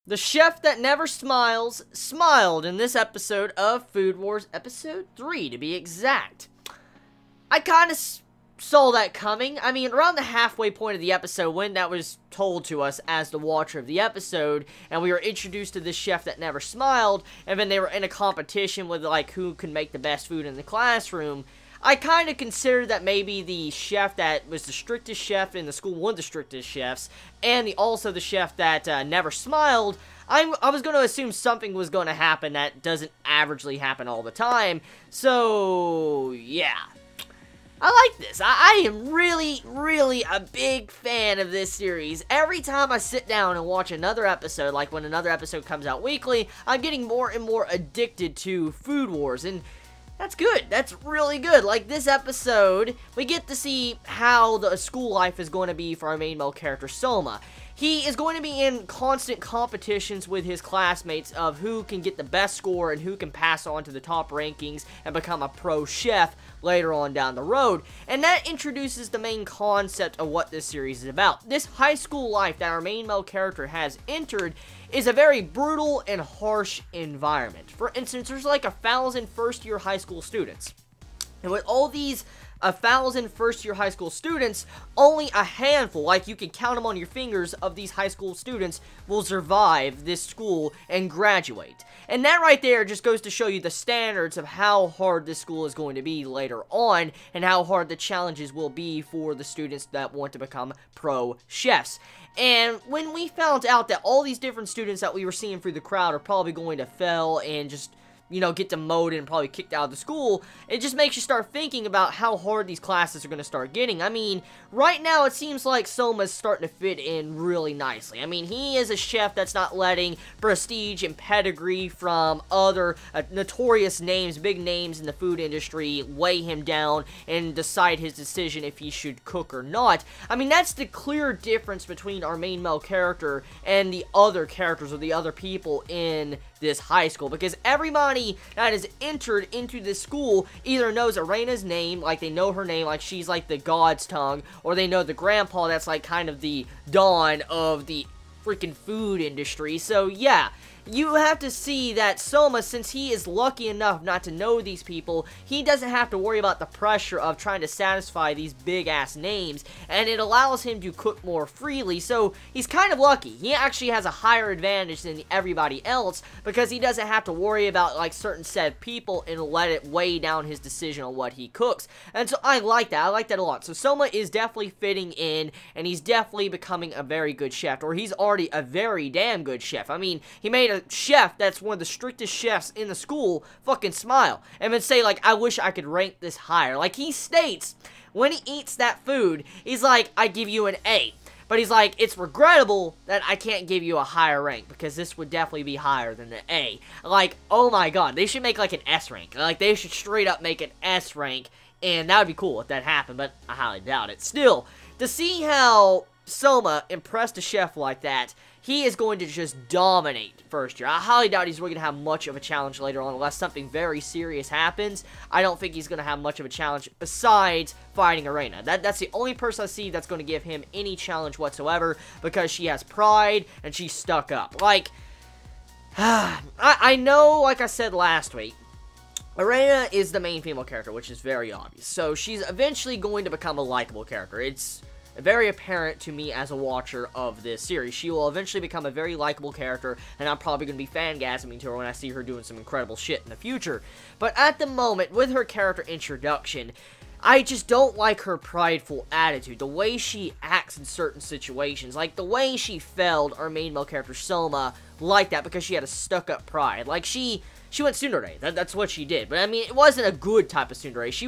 The chef that never smiles, smiled in this episode of Food Wars, episode 3 to be exact. I kind of saw that coming. I mean, around the halfway point of the episode, when that was told to us as the watcher of the episode, and we were introduced to this chef that never smiled, and then they were in a competition with, like, who can make the best food in the classroom, I kind of considered that maybe the chef that was the strictest chef in the school, one of the strictest chefs, and also the chef that never smiled, I was going to assume something was going to happen that doesn't averagely happen all the time. So, yeah. I like this. I am really a big fan of this series. Every time I sit down and watch another episode, like when another episode comes out weekly, I'm getting more and more addicted to Food Wars, and that's good. That's really good. Like, this episode, we get to see how the school life is going to be for our main male character, Soma. He is going to be in constant competitions with his classmates of who can get the best score and who can pass on to the top rankings and become a pro chef later on down the road. And that introduces the main concept of what this series is about. This high school life that our main male character has entered is a very brutal and harsh environment. For instance, there's like 1,000 first-year high school students. And with all these 1,000 first-year high school students, only a handful, like you can count them on your fingers, of these high school students will survive this school and graduate. And that right there just goes to show you the standards of how hard this school is going to be later on, and how hard the challenges will be for the students that want to become pro chefs. And when we found out that all these different students that we were seeing through the crowd are probably going to fail and just, you know, get demoted and probably kicked out of the school, it just makes you start thinking about how hard these classes are going to start getting. I mean, right now it seems like Soma's starting to fit in really nicely. I mean, he is a chef that's not letting prestige and pedigree from other notorious names, big names in the food industry, weigh him down and decide his decision if he should cook or not. I mean, that's the clear difference between our main male character and the other characters or the other people in this high school, because everybody that has entered into this school either knows Arena's name, like they know her name, like she's like the god's tongue, or they know the grandpa that's like kind of the dawn of the freaking food industry. So yeah, you have to see that Soma, since he is lucky enough not to know these people, he doesn't have to worry about the pressure of trying to satisfy these big-ass names, and it allows him to cook more freely, so he's kind of lucky. He actually has a higher advantage than everybody else, because he doesn't have to worry about, like, certain set people and let it weigh down his decision on what he cooks. And so I like that. I like that a lot. So Soma is definitely fitting in, and he's definitely becoming a very good chef, or he's already a very damn good chef. I mean, he made a chef that's one of the strictest chefs in the school fucking smile and then say, like, I wish I could rank this higher. Like, he states when he eats that food, he's like, I give you an A, but he's like, it's regrettable that I can't give you a higher rank, because this would definitely be higher than the A. Like, oh my god, they should make like an S rank. Like, they should straight up make an S rank, and that would be cool if that happened, but I highly doubt it. Still, to see how Soma impressed a chef like that, he is going to just dominate first year. I highly doubt he's really going to have much of a challenge later on unless something very serious happens. I don't think he's going to have much of a challenge besides fighting Arena. That's the only person I see that's going to give him any challenge whatsoever, because she has pride and she's stuck up. Like, I know, like I said last week, Arena is the main female character, which is very obvious. So she's eventually going to become a likable character. It's very apparent to me as a watcher of this series. She will eventually become a very likable character, and I'm probably going to be fangasming to her when I see her doing some incredible shit in the future. But at the moment, with her character introduction, I just don't like her prideful attitude, the way she acts in certain situations, like the way she failed our main male character Soma like that because she had a stuck-up pride. Like, she went tsundere. That's what she did. But, I mean, it wasn't a good type of tsundere. She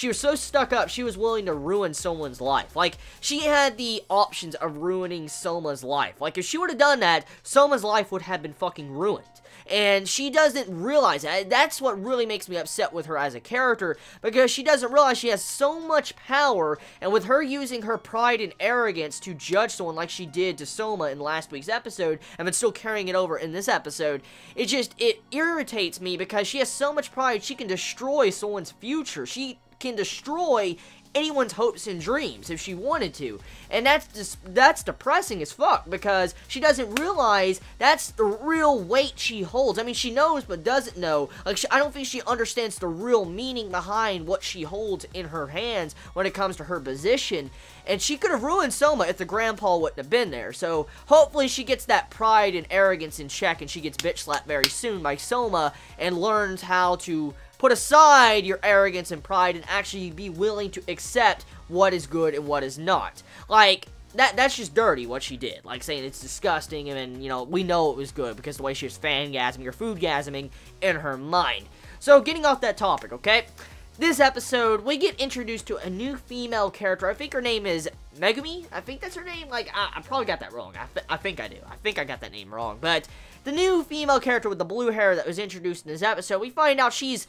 was so stuck up, she was willing to ruin someone's life. Like, she had the options of ruining Soma's life. Like, if she would have done that, Soma's life would have been fucking ruined. And she doesn't realize that. That's what really makes me upset with her as a character, because she doesn't realize she has so much power, and with her using her pride and arrogance to judge someone like she did to Soma in last week's episode, and then still carrying it over in this episode, it irritates me, because she has so much pride, she can destroy someone's future. She can destroy anyone's hopes and dreams if she wanted to. And that's depressing as fuck, because she doesn't realize that's the real weight she holds. I mean, she knows but doesn't know. Like, I don't think she understands the real meaning behind what she holds in her hands when it comes to her position. And she could have ruined Soma if the grandpa wouldn't have been there. So hopefully she gets that pride and arrogance in check, and she gets bitch slapped very soon by Soma and learns how to put aside your arrogance and pride and actually be willing to accept what is good and what is not. Like, that's just dirty what she did. Like, saying it's disgusting, and then, you know, we know it was good because the way she was fangasming or foodgasming in her mind. So, getting off that topic, okay? This episode, we get introduced to a new female character. I think her name is Megumi. I think that's her name. Like, I probably got that wrong. I think I do. I think I got that name wrong. But the new female character with the blue hair that was introduced in this episode, we find out she's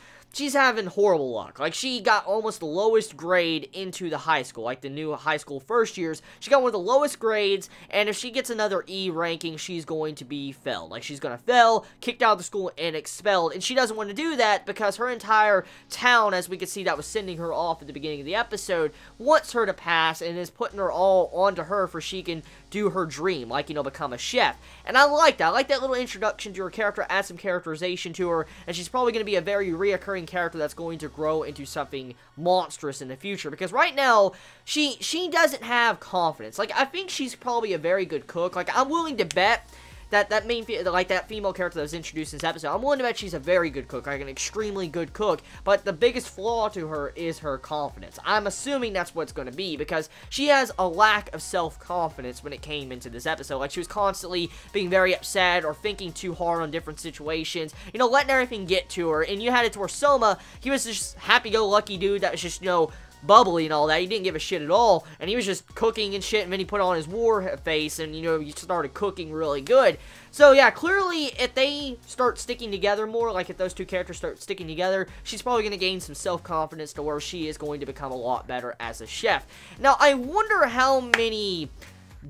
having horrible luck. Like, she got almost the lowest grade into the high school. Like, the new high school first years, she got one of the lowest grades, and if she gets another E ranking, she's going to be failed. Like, she's going to fail, kicked out of the school, and expelled. And she doesn't want to do that because her entire town, as we could see that was sending her off at the beginning of the episode, wants her to pass and is putting her all onto her for she can do her dream, like, you know, become a chef. And I like that. I like that little introduction to her character, add some characterization to her, and she's probably going to be a very reoccurring character that's going to grow into something monstrous in the future, because right now, she doesn't have confidence. Like, I think she's probably a very good cook. Like, I'm willing to bet that that female character that was introduced in this episode, I'm willing to bet she's a very good cook, like an extremely good cook, but the biggest flaw to her is her confidence. I'm assuming that's what it's going to be, because she has a lack of self-confidence when it came into this episode. Like, she was constantly being very upset or thinking too hard on different situations, you know, letting everything get to her. And you had it to where Soma, he was just happy-go-lucky dude that was just, you know, bubbly and all that. He didn't give a shit at all, and he was just cooking and shit, and then he put on his war face, and, you know, he started cooking really good. So, yeah, clearly, if they start sticking together more, like if those two characters start sticking together, she's probably going to gain some self-confidence to where she is going to become a lot better as a chef. Now, I wonder how many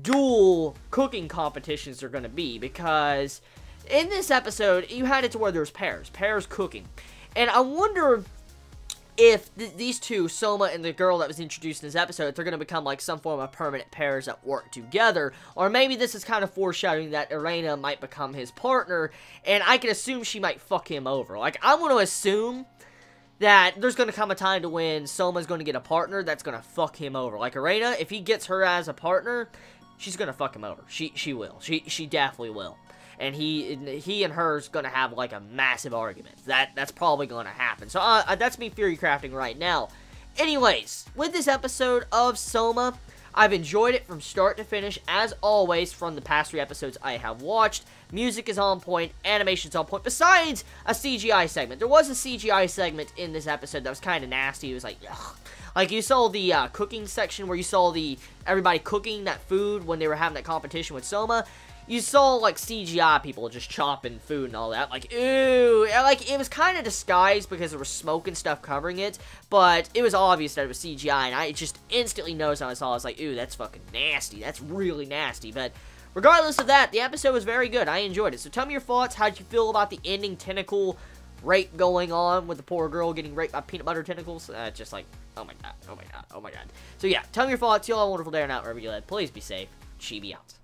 dual cooking competitions there are going to be, because in this episode, you had it to where there's pairs cooking, and I wonder if these two, Soma and the girl that was introduced in this episode, they're going to become like some form of permanent pairs that work together. Or maybe this is kind of foreshadowing that Irena might become his partner, and I can assume she might fuck him over. Like, I want to assume that there's going to come a time to when Soma's going to get a partner that's going to fuck him over. Like, Irena, if he gets her as a partner, she's going to fuck him over. She will. She definitely will. And he and her's gonna have like a massive argument. That's probably gonna happen. So that's me theory crafting right now. Anyways, with this episode of Soma, I've enjoyed it from start to finish, as always, from the past 3 episodes I have watched. Music is on point, animation's on point, besides a CGI segment. There was a CGI segment in this episode that was kind of nasty. It was like, ugh. Like, you saw the cooking section where you saw everybody cooking that food when they were having that competition with Soma. You saw, like, CGI people just chopping food and all that. Like, ew. Like, it was kind of disguised because there was smoke and stuff covering it. But it was obvious that it was CGI. And I just instantly noticed when I saw it. I was like, ew, that's fucking nasty. That's really nasty. But regardless of that, the episode was very good. I enjoyed it. So tell me your thoughts. How did you feel about the ending tentacle rape going on with the poor girl getting raped by peanut butter tentacles? Just like, oh my god. Oh my god. Oh my god. So yeah, tell me your thoughts. You all have a wonderful day or night wherever you live. Please be safe. Chibi out.